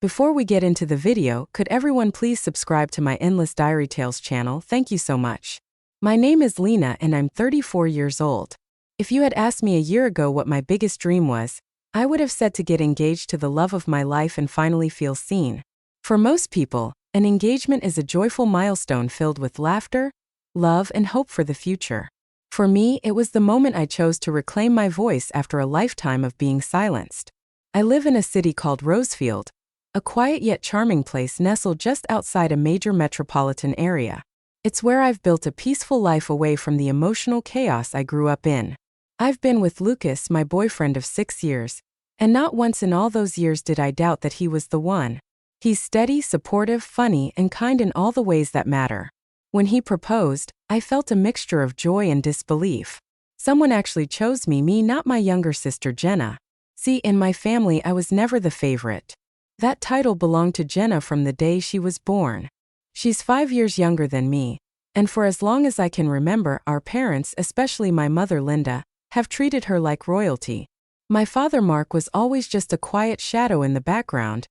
Before we get into the video, could everyone please subscribe to my Endless Diary Tales channel? Thank you so much. My name is Lena and I'm 34 years old. If you had asked me a year ago what my biggest dream was, I would have said to get engaged to the love of my life and finally feel seen. For most people, an engagement is a joyful milestone filled with laughter, love, and hope for the future. For me, it was the moment I chose to reclaim my voice after a lifetime of being silenced. I live in a city called Rosefield, a quiet yet charming place nestled just outside a major metropolitan area. It's where I've built a peaceful life away from the emotional chaos I grew up in. I've been with Lucas, my boyfriend of 6 years, and not once in all those years did I doubt that he was the one. He's steady, supportive, funny, and kind in all the ways that matter. When he proposed, I felt a mixture of joy and disbelief. Someone actually chose me, not my younger sister Jenna. See, in my family I was never the favorite. That title belonged to Jenna from the day she was born. She's 5 years younger than me, and for as long as I can remember, our parents, especially my mother Linda, have treated her like royalty. My father Mark was always just a quiet shadow in the background,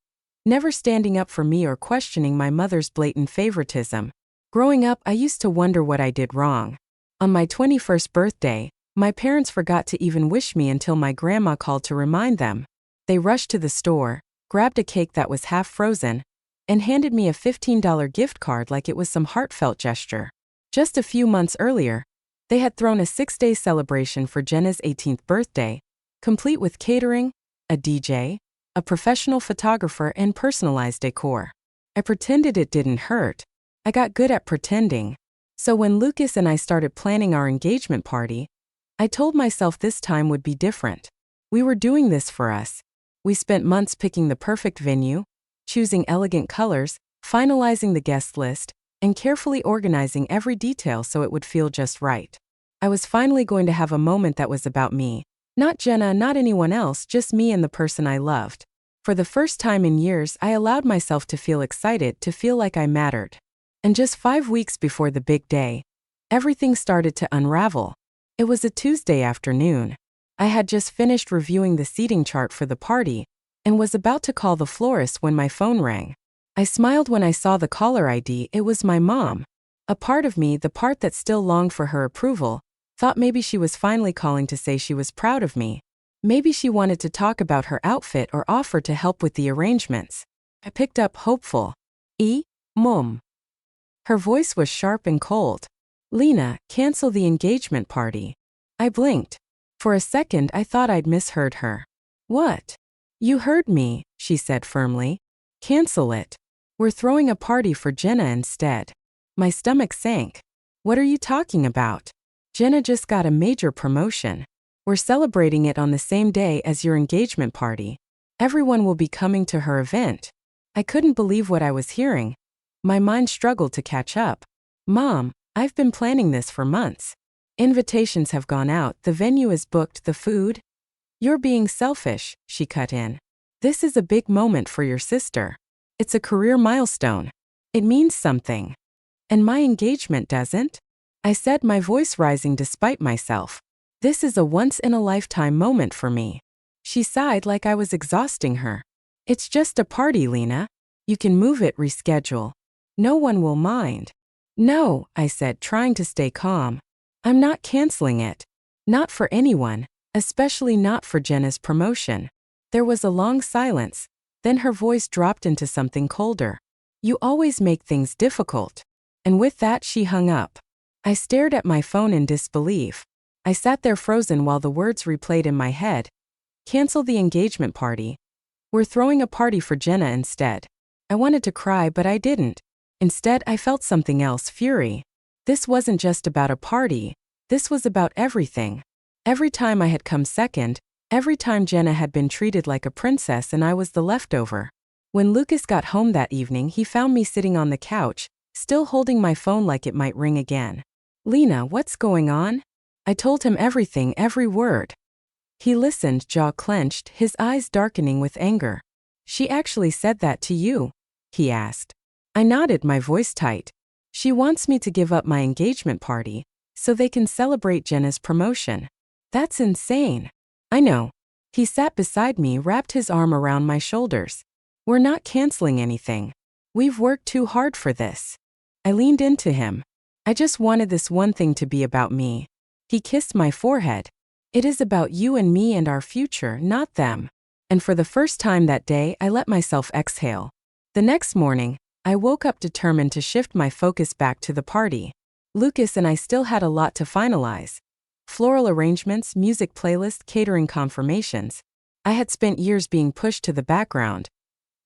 never standing up for me or questioning my mother's blatant favoritism. Growing up, I used to wonder what I did wrong. On my 21st birthday, my parents forgot to even wish me until my grandma called to remind them. They rushed to the store, grabbed a cake that was half frozen, and handed me a $15 gift card like it was some heartfelt gesture. Just a few months earlier, they had thrown a 6-day celebration for Jenna's 18th birthday, complete with catering, a DJ, a professional photographer, and personalized decor. I pretended it didn't hurt. I got good at pretending. So when Lucas and I started planning our engagement party, I told myself this time would be different. We were doing this for us. We spent months picking the perfect venue, choosing elegant colors, finalizing the guest list, and carefully organizing every detail so it would feel just right. I was finally going to have a moment that was about me. Not Jenna, not anyone else, just me and the person I loved. For the first time in years, I allowed myself to feel excited, to feel like I mattered. And just 5 weeks before the big day, everything started to unravel. It was a Tuesday afternoon. I had just finished reviewing the seating chart for the party and was about to call the florist when my phone rang. I smiled when I saw the caller ID. It was my mom. A part of me, the part that still longed for her approval, thought maybe she was finally calling to say she was proud of me. Maybe she wanted to talk about her outfit or offer to help with the arrangements. I picked up, hopeful. Mom. Her voice was sharp and cold. Lena, cancel the engagement party. I blinked. For a second I thought I'd misheard her. What? You heard me, she said firmly. Cancel it. We're throwing a party for Jenna instead. My stomach sank. What are you talking about? Jenna just got a major promotion. We're celebrating it on the same day as your engagement party. Everyone will be coming to her event. I couldn't believe what I was hearing. My mind struggled to catch up. Mom, I've been planning this for months. Invitations have gone out, the venue is booked, the food. You're being selfish, she cut in. This is a big moment for your sister. It's a career milestone. It means something. And my engagement doesn't? I said, my voice rising despite myself. This is a once-in-a-lifetime moment for me. She sighed like I was exhausting her. It's just a party, Lena. You can move it, reschedule. No one will mind. No, I said, trying to stay calm. I'm not canceling it. Not for anyone, especially not for Jenna's promotion. There was a long silence, then her voice dropped into something colder. You always make things difficult. And with that she hung up. I stared at my phone in disbelief. I sat there frozen while the words replayed in my head. Cancel the engagement party. We're throwing a party for Jenna instead. I wanted to cry, but I didn't. Instead, I felt something else, fury. This wasn't just about a party. This was about everything. Every time I had come second, every time Jenna had been treated like a princess and I was the leftover. When Lucas got home that evening, he found me sitting on the couch, still holding my phone like it might ring again. Lena, what's going on? I told him everything, every word. He listened, jaw clenched, his eyes darkening with anger. She actually said that to you? He asked. I nodded, my voice tight. She wants me to give up my engagement party so they can celebrate Jenna's promotion. That's insane. I know. He sat beside me, wrapped his arm around my shoulders. We're not canceling anything. We've worked too hard for this. I leaned into him. I just wanted this one thing to be about me. He kissed my forehead. It is about you and me and our future, not them. And for the first time that day, I let myself exhale. The next morning, I woke up determined to shift my focus back to the party. Lucas and I still had a lot to finalize. Floral arrangements, music playlist, catering confirmations. I had spent years being pushed to the background.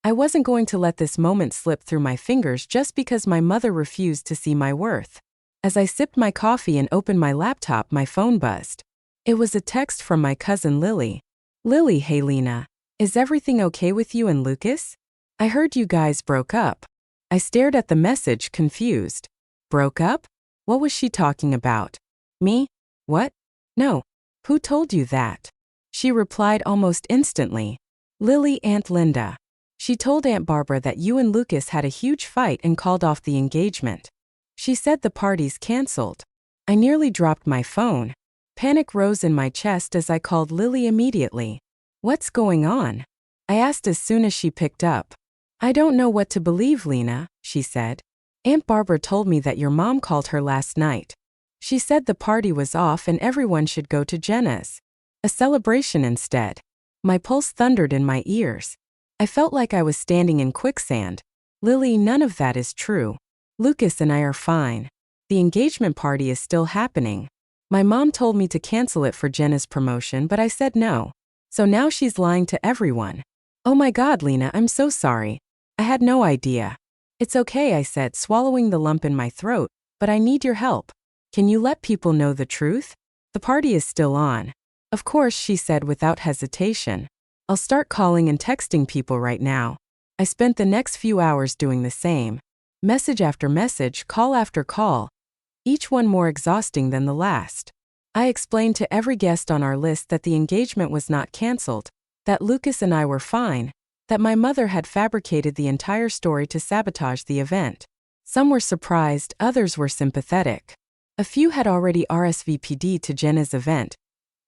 I wasn't going to let this moment slip through my fingers just because my mother refused to see my worth. As I sipped my coffee and opened my laptop, my phone buzzed. It was a text from my cousin Lily. Lily, hey Lena, is everything okay with you and Lucas? I heard you guys broke up. I stared at the message, confused. Broke up? What was she talking about? Me? What? No. Who told you that? She replied almost instantly. Lily, Aunt Linda. She told Aunt Barbara that you and Lucas had a huge fight and called off the engagement. She said the party's canceled. I nearly dropped my phone. Panic rose in my chest as I called Lily immediately. What's going on? I asked as soon as she picked up. I don't know what to believe, Lena, she said. Aunt Barbara told me that your mom called her last night. She said the party was off and everyone should go to Jenna's. A celebration instead. My pulse thundered in my ears. I felt like I was standing in quicksand. Lily, none of that is true. Lucas and I are fine. The engagement party is still happening. My mom told me to cancel it for Jenna's promotion, but I said no. So now she's lying to everyone. Oh my God, Lena, I'm so sorry. I had no idea. It's okay, I said, swallowing the lump in my throat, but I need your help. Can you let people know the truth? The party is still on. Of course, she said without hesitation. I'll start calling and texting people right now. I spent the next few hours doing the same. Message after message, call after call. Each one more exhausting than the last. I explained to every guest on our list that the engagement was not canceled, that Lucas and I were fine, that my mother had fabricated the entire story to sabotage the event. Some were surprised, others were sympathetic. A few had already RSVP'd to Jenna's event,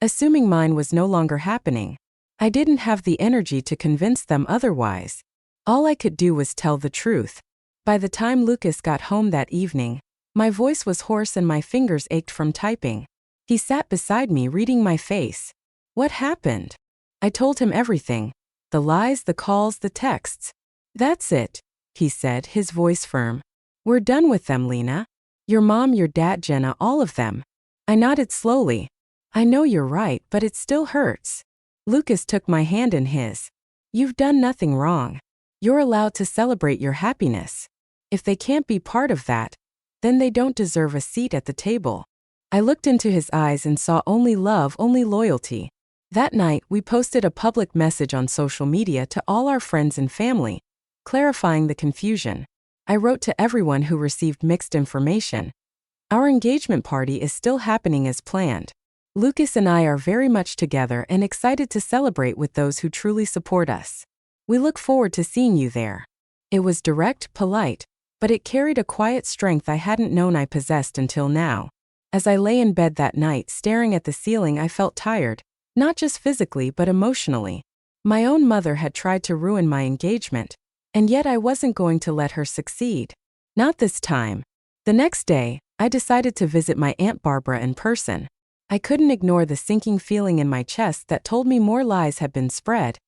assuming mine was no longer happening. I didn't have the energy to convince them otherwise. All I could do was tell the truth. By the time Lucas got home that evening, my voice was hoarse and my fingers ached from typing. He sat beside me reading my face. What happened? I told him everything. The lies, the calls, the texts. That's it, he said, his voice firm. We're done with them, Lena. Your mom, your dad, Jenna, all of them. I nodded slowly. I know you're right, but it still hurts. Lucas took my hand in his. You've done nothing wrong. You're allowed to celebrate your happiness. If they can't be part of that, then they don't deserve a seat at the table. I looked into his eyes and saw only love, only loyalty. That night, we posted a public message on social media to all our friends and family, clarifying the confusion. I wrote to everyone who received mixed information. Our engagement party is still happening as planned. Lucas and I are very much together and excited to celebrate with those who truly support us. We look forward to seeing you there. It was direct, polite, but it carried a quiet strength I hadn't known I possessed until now. As I lay in bed that night staring at the ceiling, I felt tired, not just physically but emotionally. My own mother had tried to ruin my engagement, and yet I wasn't going to let her succeed. Not this time. The next day, I decided to visit my Aunt Barbara in person. I couldn't ignore the sinking feeling in my chest that told me more lies had been spread,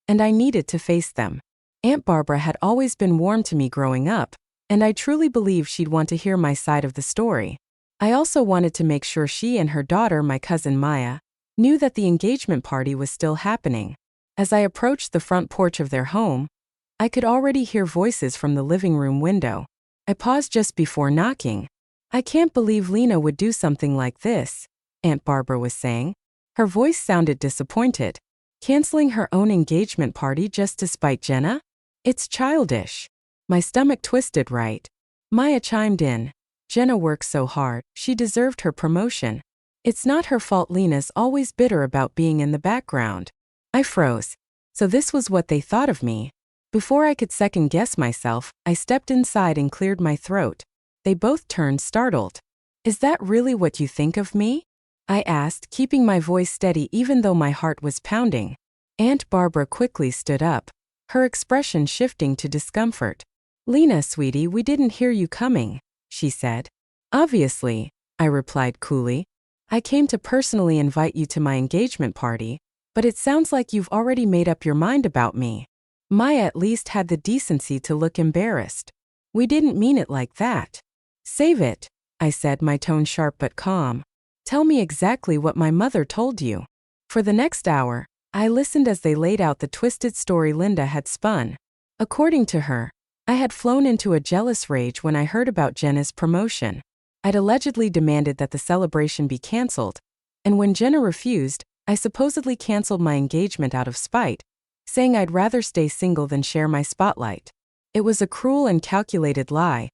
and I needed to face them. Aunt Barbara had always been warm to me growing up, and I truly believed she'd want to hear my side of the story. I also wanted to make sure she and her daughter, my cousin Maya, knew that the engagement party was still happening. As I approached the front porch of their home, I could already hear voices from the living room window. I paused just before knocking. I can't believe Lena would do something like this, Aunt Barbara was saying. Her voice sounded disappointed. Canceling her own engagement party just to spite Jenna? It's childish. My stomach twisted right. Maya chimed in. Jenna works so hard, she deserved her promotion. It's not her fault. Lena's always bitter about being in the background. I froze. So this was what they thought of me. Before I could second-guess myself, I stepped inside and cleared my throat. They both turned startled. Is that really what you think of me? I asked, keeping my voice steady even though my heart was pounding. Aunt Barbara quickly stood up. her expression shifting to discomfort. "Lena, sweetie, we didn't hear you coming," she said. "Obviously," I replied coolly. "I came to personally invite you to my engagement party, but it sounds like you've already made up your mind about me." Maya at least had the decency to look embarrassed. "We didn't mean it like that." "Save it," I said, my tone sharp but calm. "Tell me exactly what my mother told you." For the next hour, I listened as they laid out the twisted story Linda had spun. According to her, I had flown into a jealous rage when I heard about Jenna's promotion. I'd allegedly demanded that the celebration be cancelled, and when Jenna refused, I supposedly cancelled my engagement out of spite, saying I'd rather stay single than share my spotlight. It was a cruel and calculated lie,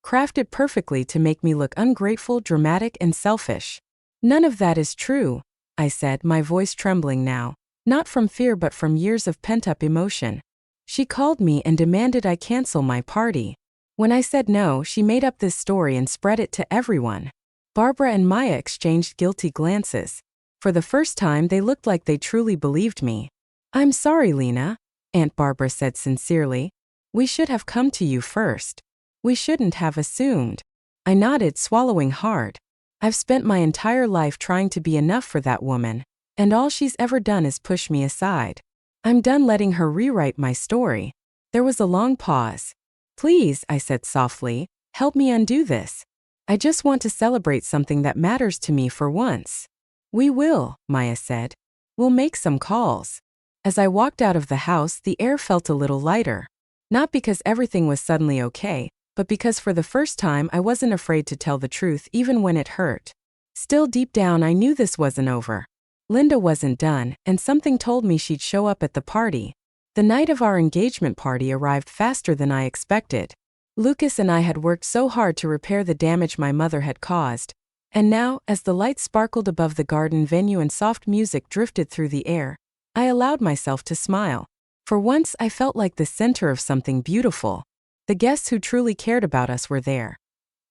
crafted perfectly to make me look ungrateful, dramatic, and selfish. "None of that is true," I said, my voice trembling now, not from fear but from years of pent-up emotion. "She called me and demanded I cancel my party. When I said no, she made up this story and spread it to everyone." Barbara and Maya exchanged guilty glances. For the first time, they looked like they truly believed me. "I'm sorry, Lena," Aunt Barbara said sincerely. "We should have come to you first. We shouldn't have assumed." I nodded, swallowing hard. I've spent my entire life trying to be enough for that woman, and all she's ever done is push me aside. I'm done letting her rewrite my story. There was a long pause. "Please," I said softly, "help me undo this. I just want to celebrate something that matters to me for once." "We will," Maya said. "We'll make some calls." As I walked out of the house, the air felt a little lighter. Not because everything was suddenly okay, but because for the first time I wasn't afraid to tell the truth even when it hurt. Still deep down I knew this wasn't over. Linda wasn't done, and something told me she'd show up at the party. The night of our engagement party arrived faster than I expected. Lucas and I had worked so hard to repair the damage my mother had caused, and now, as the lights sparkled above the garden venue and soft music drifted through the air, I allowed myself to smile. For once I felt like the center of something beautiful. The guests who truly cared about us were there.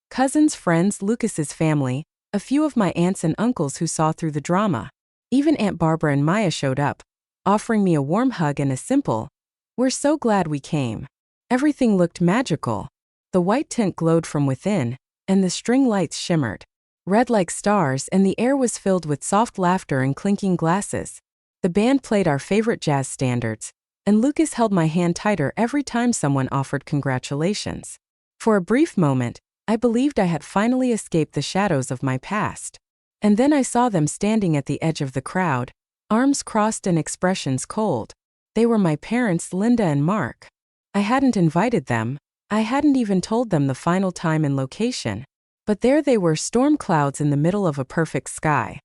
Cousins, friends, Lucas's family, a few of my aunts and uncles who saw through the drama. Even Aunt Barbara and Maya showed up, offering me a warm hug and a simple, "We're so glad we came." Everything looked magical. The white tent glowed from within, and the string lights shimmered red like stars, and the air was filled with soft laughter and clinking glasses. The band played our favorite jazz standards, and Lucas held my hand tighter every time someone offered congratulations. For a brief moment, I believed I had finally escaped the shadows of my past. And then I saw them standing at the edge of the crowd, arms crossed and expressions cold. They were my parents, Linda and Mark. I hadn't invited them. I hadn't even told them the final time and location. But there they were, storm clouds in the middle of a perfect sky.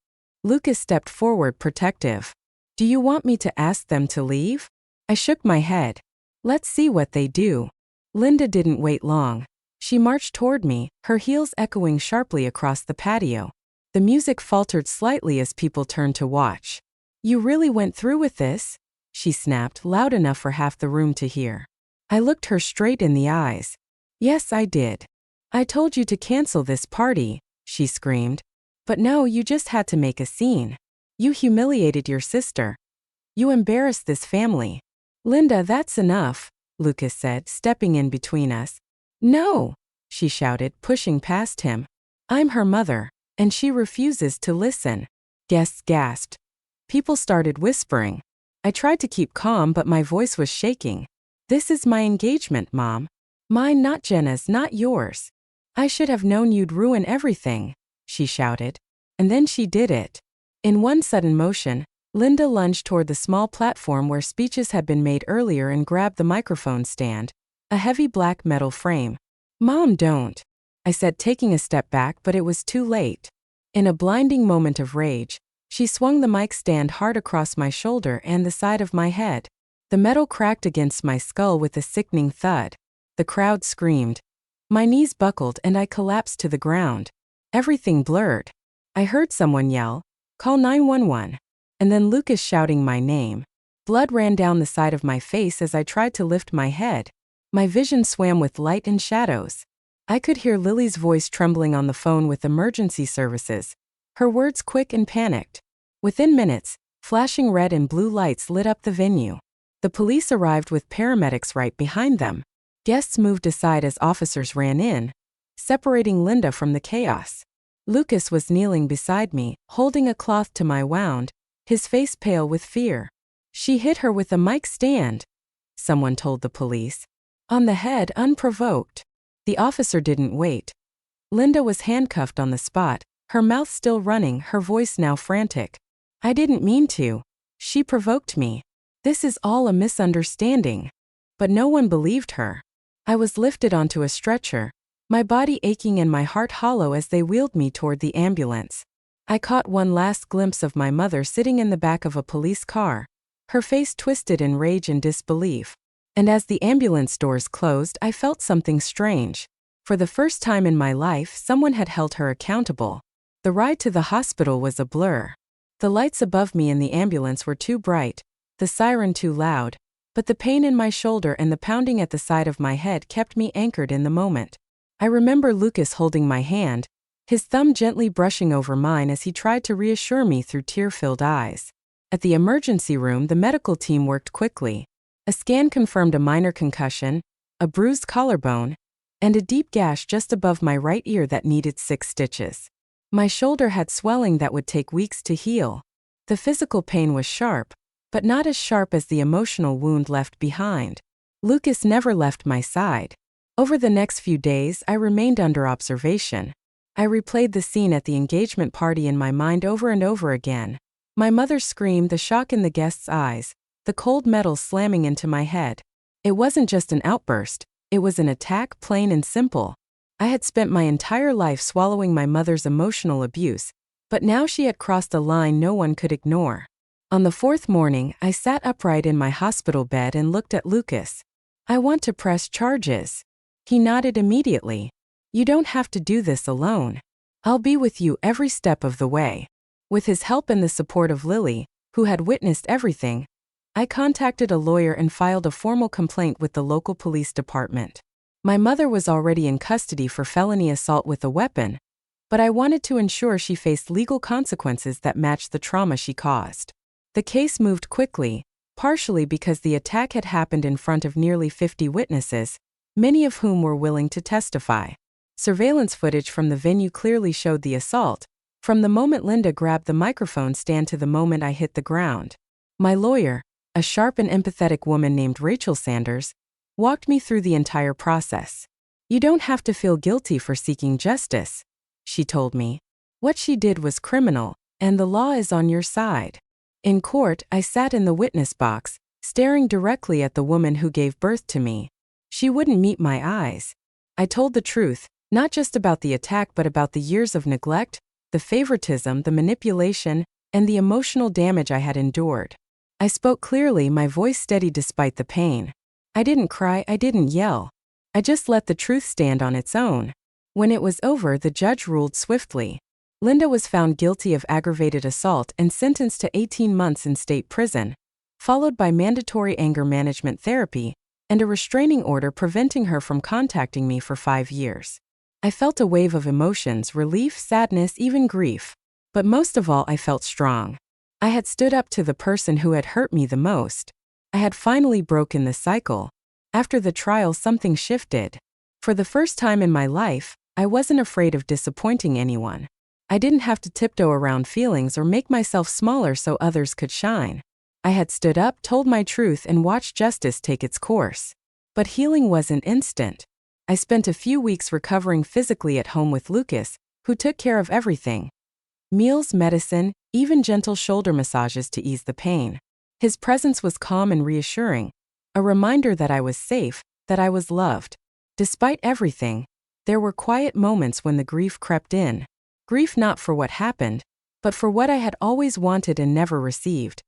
Lucas stepped forward, protective. "Do you want me to ask them to leave?" I shook my head. "Let's see what they do." Linda didn't wait long. She marched toward me, her heels echoing sharply across the patio. The music faltered slightly as people turned to watch. "You really went through with this?" she snapped, loud enough for half the room to hear. I looked her straight in the eyes. "Yes, I did. I told you to cancel this party," she screamed. "But no, you just had to make a scene. You humiliated your sister. You embarrassed this family." "Linda, that's enough," Lucas said, stepping in between us. "No," she shouted, pushing past him. "I'm her mother, and she refuses to listen." Guests gasped. People started whispering. I tried to keep calm, but my voice was shaking. "This is my engagement, Mom. Mine, not Jenna's, not yours. I should have known you'd ruin everything," she shouted. And then she did it. In one sudden motion, Linda lunged toward the small platform where speeches had been made earlier and grabbed the microphone stand, a heavy black metal frame. "Mom, don't," I said, taking a step back, but it was too late. In a blinding moment of rage, she swung the mic stand hard across my shoulder and the side of my head. The metal cracked against my skull with a sickening thud. The crowd screamed. My knees buckled and I collapsed to the ground. Everything blurred. I heard someone yell, "Call 911," and then Lucas shouting my name. Blood ran down the side of my face as I tried to lift my head. My vision swam with light and shadows. I could hear Lily's voice trembling on the phone with emergency services, her words quick and panicked. Within minutes, flashing red and blue lights lit up the venue. The police arrived with paramedics right behind them. Guests moved aside as officers ran in, separating Linda from the chaos. Lucas was kneeling beside me, holding a cloth to my wound, his face pale with fear. "She hit her with a mic stand," someone told the police. "On the head, unprovoked." The officer didn't wait. Linda was handcuffed on the spot, her mouth still running, her voice now frantic. "I didn't mean to. She provoked me. This is all a misunderstanding." But no one believed her. I was lifted onto a stretcher, my body aching and my heart hollow as they wheeled me toward the ambulance. I caught one last glimpse of my mother sitting in the back of a police car, her face twisted in rage and disbelief. And as the ambulance doors closed, I felt something strange. For the first time in my life, someone had held her accountable. The ride to the hospital was a blur. The lights above me in the ambulance were too bright, the siren too loud, but the pain in my shoulder and the pounding at the side of my head kept me anchored in the moment. I remember Lucas holding my hand, his thumb gently brushing over mine as he tried to reassure me through tear-filled eyes. At the emergency room, the medical team worked quickly. A scan confirmed a minor concussion, a bruised collarbone, and a deep gash just above my right ear that needed 6 stitches. My shoulder had swelling that would take weeks to heal. The physical pain was sharp, but not as sharp as the emotional wound left behind. Lucas never left my side. Over the next few days, I remained under observation. I replayed the scene at the engagement party in my mind over and over again. My mother's scream, the shock in the guests' eyes, the cold metal slamming into my head. It wasn't just an outburst, it was an attack, plain and simple. I had spent my entire life swallowing my mother's emotional abuse, but now she had crossed a line no one could ignore. On the 4th morning, I sat upright in my hospital bed and looked at Lucas. "I want to press charges." He nodded immediately. "You don't have to do this alone. I'll be with you every step of the way." With his help and the support of Lily, who had witnessed everything, I contacted a lawyer and filed a formal complaint with the local police department. My mother was already in custody for felony assault with a weapon, but I wanted to ensure she faced legal consequences that matched the trauma she caused. The case moved quickly, partially because the attack had happened in front of nearly 50 witnesses, many of whom were willing to testify. Surveillance footage from the venue clearly showed the assault, from the moment Linda grabbed the microphone stand to the moment I hit the ground. My lawyer, a sharp and empathetic woman named Rachel Sanders, walked me through the entire process. "You don't have to feel guilty for seeking justice," she told me. "What she did was criminal, and the law is on your side." In court, I sat in the witness box, staring directly at the woman who gave birth to me. She wouldn't meet my eyes. I told the truth, not just about the attack but about the years of neglect, the favoritism, the manipulation, and the emotional damage I had endured. I spoke clearly, my voice steady despite the pain. I didn't cry, I didn't yell. I just let the truth stand on its own. When it was over, the judge ruled swiftly. Linda was found guilty of aggravated assault and sentenced to 18 months in state prison, followed by mandatory anger management therapy and a restraining order preventing her from contacting me for 5 years. I felt a wave of emotions, relief, sadness, even grief. But most of all, I felt strong. I had stood up to the person who had hurt me the most. I had finally broken the cycle. After the trial, something shifted. For the first time in my life, I wasn't afraid of disappointing anyone. I didn't have to tiptoe around feelings or make myself smaller so others could shine. I had stood up, told my truth, and watched justice take its course. But healing wasn't instant. I spent a few weeks recovering physically at home with Lucas, who took care of everything. Meals, medicine, even gentle shoulder massages to ease the pain. His presence was calm and reassuring, a reminder that I was safe, that I was loved. Despite everything, there were quiet moments when the grief crept in. Grief not for what happened, but for what I had always wanted and never received.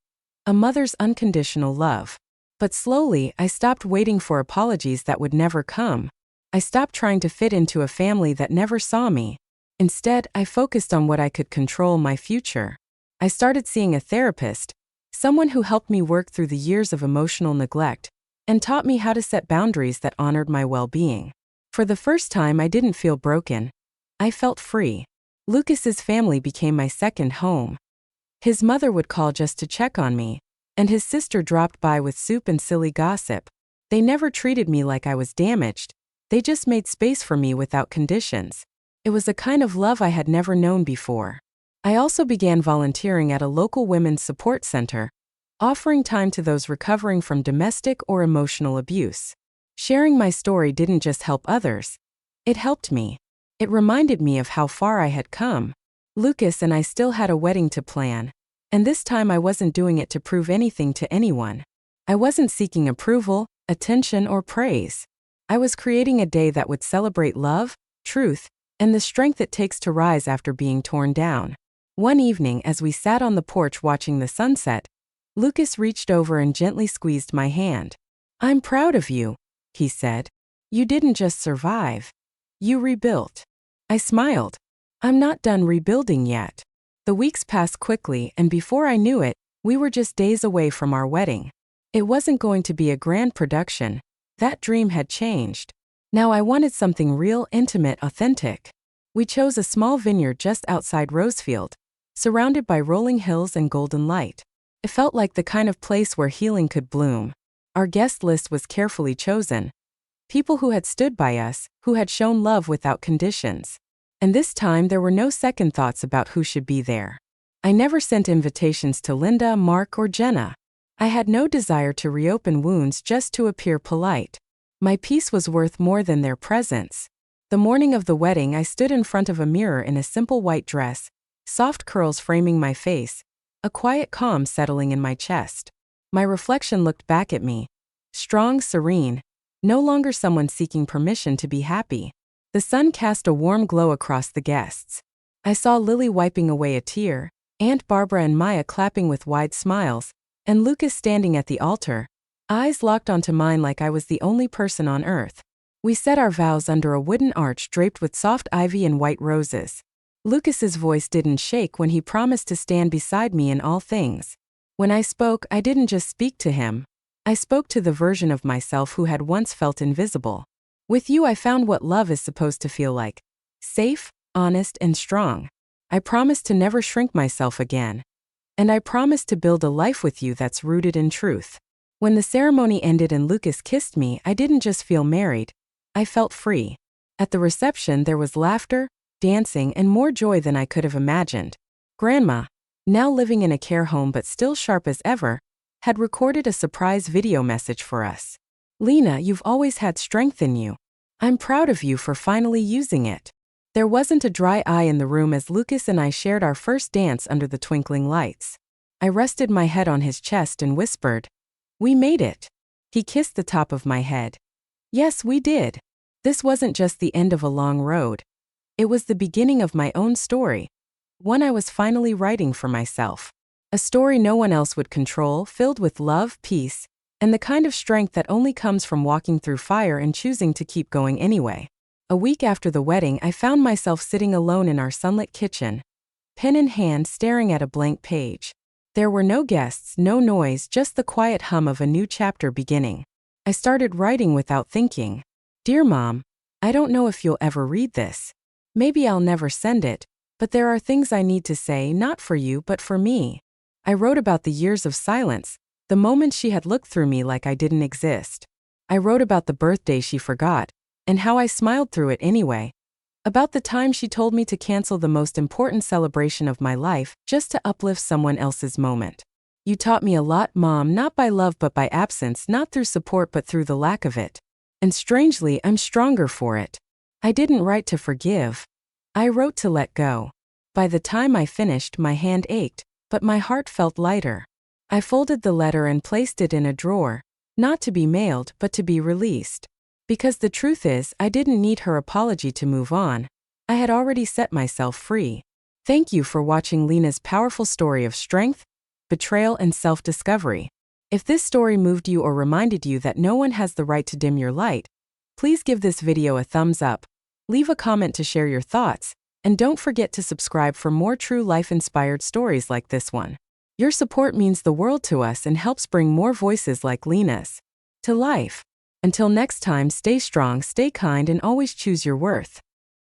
A mother's unconditional love. But slowly, I stopped waiting for apologies that would never come. I stopped trying to fit into a family that never saw me. Instead, I focused on what I could control, my future. I started seeing a therapist, someone who helped me work through the years of emotional neglect and taught me how to set boundaries that honored my well-being. For the first time, I didn't feel broken. I felt free. Lucas's family became my second home. His mother would call just to check on me, and his sister dropped by with soup and silly gossip. They never treated me like I was damaged. They just made space for me without conditions. It was a kind of love I had never known before. I also began volunteering at a local women's support center, offering time to those recovering from domestic or emotional abuse. Sharing my story didn't just help others. It helped me. It reminded me of how far I had come. Lucas and I still had a wedding to plan. And this time I wasn't doing it to prove anything to anyone. I wasn't seeking approval, attention, or praise. I was creating a day that would celebrate love, truth, and the strength it takes to rise after being torn down. One evening, as we sat on the porch watching the sunset, Lucas reached over and gently squeezed my hand. "I'm proud of you," he said. "You didn't just survive. You rebuilt." I smiled. "I'm not done rebuilding yet." The weeks passed quickly, and before I knew it, we were just days away from our wedding. It wasn't going to be a grand production. That dream had changed. Now I wanted something real, intimate, authentic. We chose a small vineyard just outside Rosefield, surrounded by rolling hills and golden light. It felt like the kind of place where healing could bloom. Our guest list was carefully chosen. People who had stood by us, who had shown love without conditions. And this time there were no second thoughts about who should be there. I never sent invitations to Linda, Mark, or Jenna. I had no desire to reopen wounds just to appear polite. My peace was worth more than their presence. The morning of the wedding, I stood in front of a mirror in a simple white dress, soft curls framing my face, a quiet calm settling in my chest. My reflection looked back at me, strong, serene, no longer someone seeking permission to be happy. The sun cast a warm glow across the guests. I saw Lily wiping away a tear, Aunt Barbara and Maya clapping with wide smiles, and Lucas standing at the altar, eyes locked onto mine like I was the only person on earth. We said our vows under a wooden arch draped with soft ivy and white roses. Lucas's voice didn't shake when he promised to stand beside me in all things. When I spoke, I didn't just speak to him. I spoke to the version of myself who had once felt invisible. With you, I found what love is supposed to feel like. Safe, honest, and strong. I promised to never shrink myself again. And I promised to build a life with you that's rooted in truth. When the ceremony ended and Lucas kissed me, I didn't just feel married. I felt free. At the reception, there was laughter, dancing, and more joy than I could have imagined. Grandma, now living in a care home but still sharp as ever, had recorded a surprise video message for us. "Lena, you've always had strength in you. I'm proud of you for finally using it." There wasn't a dry eye in the room as Lucas and I shared our first dance under the twinkling lights. I rested my head on his chest and whispered, "We made it." He kissed the top of my head. "Yes, we did. This wasn't just the end of a long road. It was the beginning of my own story. One I was finally writing for myself. A story no one else would control, filled with love, peace, and the kind of strength that only comes from walking through fire and choosing to keep going anyway. A week after the wedding, I found myself sitting alone in our sunlit kitchen, pen in hand, staring at a blank page. There were no guests, no noise, just the quiet hum of a new chapter beginning. I started writing without thinking. "Dear Mom, I don't know if you'll ever read this. Maybe I'll never send it, but there are things I need to say, not for you but for me." I wrote about the years of silence, the moments she had looked through me like I didn't exist. I wrote about the birthday she forgot, and how I smiled through it anyway. About the time she told me to cancel the most important celebration of my life just to uplift someone else's moment. "You taught me a lot, Mom, not by love but by absence, not through support but through the lack of it. And strangely, I'm stronger for it. I didn't write to forgive. I wrote to let go." By the time I finished, my hand ached, but my heart felt lighter. I folded the letter and placed it in a drawer, not to be mailed but to be released. Because the truth is, I didn't need her apology to move on. I had already set myself free. Thank you for watching Lena's powerful story of strength, betrayal, and self-discovery. If this story moved you or reminded you that no one has the right to dim your light, please give this video a thumbs up, leave a comment to share your thoughts, and don't forget to subscribe for more true life-inspired stories like this one. Your support means the world to us and helps bring more voices like Lena's to life. Until next time, stay strong, stay kind, and always choose your worth.